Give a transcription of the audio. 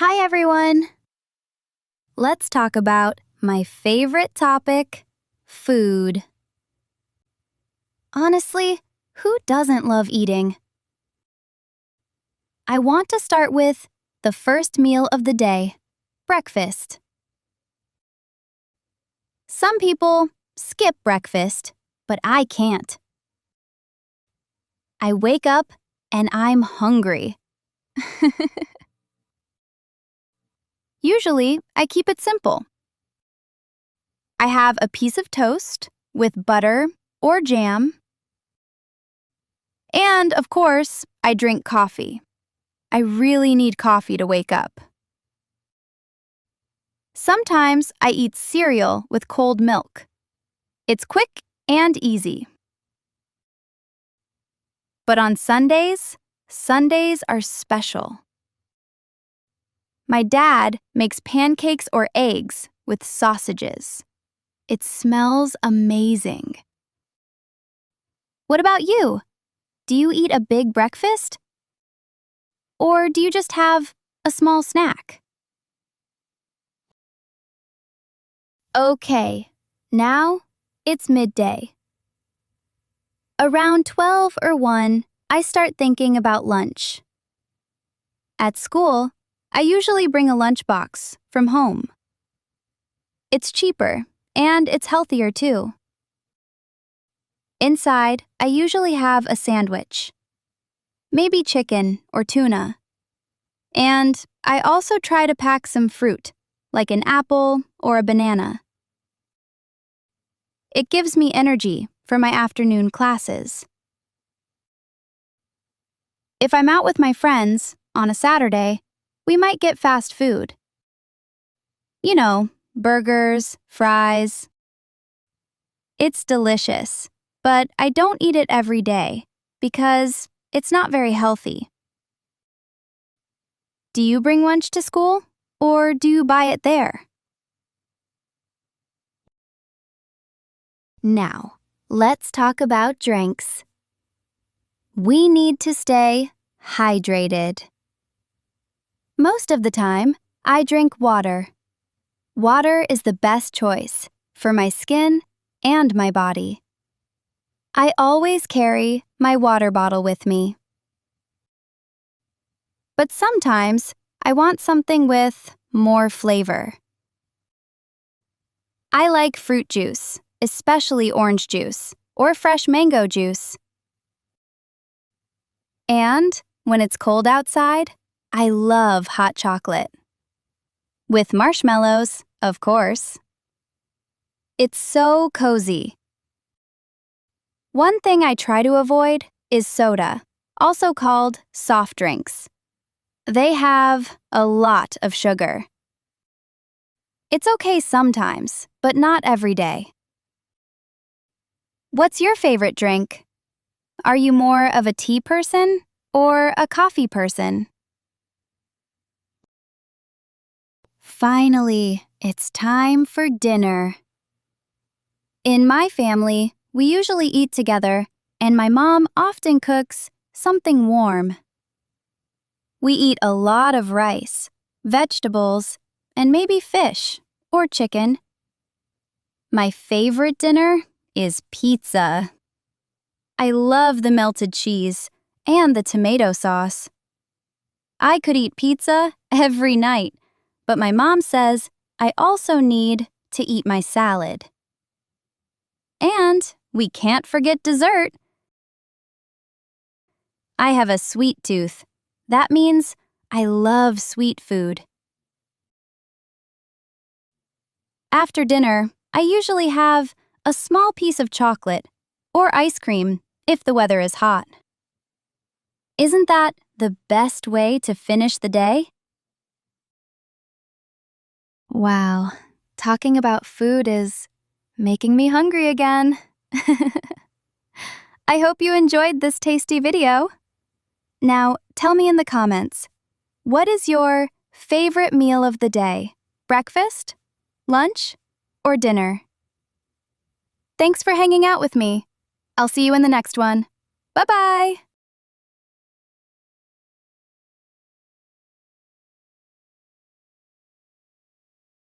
Hi, everyone. Let's talk about my favorite topic, food. Honestly, who doesn't love eating? I want to start with the first meal of the day, breakfast. Some people skip breakfast, but I can't. I wake up and I'm hungry. Usually, I keep it simple. I have a piece of toast with butter or jam. And, of course, I drink coffee. I really need coffee to wake up. Sometimes I eat cereal with cold milk. It's quick and easy. But on Sundays are special. My dad makes pancakes or eggs with sausages. It smells amazing. What about you? Do you eat a big breakfast? Or do you just have a small snack? Okay, now it's midday. Around 12 or 1, I start thinking about lunch. At school, I usually bring a lunchbox from home. It's cheaper, and it's healthier too. Inside, I usually have a sandwich. Maybe chicken or tuna. And I also try to pack some fruit, like an apple or a banana. It gives me energy for my afternoon classes. If I'm out with my friends on a Saturday, we might get fast food. You know, burgers, fries. It's delicious, but I don't eat it every day because it's not very healthy. Do you bring lunch to school, or do you buy it there? Now, let's talk about drinks. We need to stay hydrated. Most of the time, I drink water. Water is the best choice for my skin and my body. I always carry my water bottle with me. But sometimes, I want something with more flavor. I like fruit juice, especially orange juice or fresh mango juice. And when it's cold outside, I love hot chocolate. With marshmallows, of course. It's so cozy. One thing I try to avoid is soda, also called soft drinks. They have a lot of sugar. It's okay sometimes, but not every day. What's your favorite drink? Are you more of a tea person or a coffee person? Finally, it's time for dinner. In my family, we usually eat together, and my mom often cooks something warm. We eat a lot of rice, vegetables, and maybe fish or chicken. My favorite dinner is pizza. I love the melted cheese and the tomato sauce. I could eat pizza every night, but my mom says I also need to eat my salad. And we can't forget dessert. I have a sweet tooth. That means I love sweet food. After dinner, I usually have a small piece of chocolate or ice cream if the weather is hot. Isn't that the best way to finish the day? Wow, talking about food is making me hungry again. I hope you enjoyed this tasty video. Now, tell me in the comments, what is your favorite meal of the day? Breakfast, lunch, or dinner? Thanks for hanging out with me. I'll see you in the next one. Bye-bye!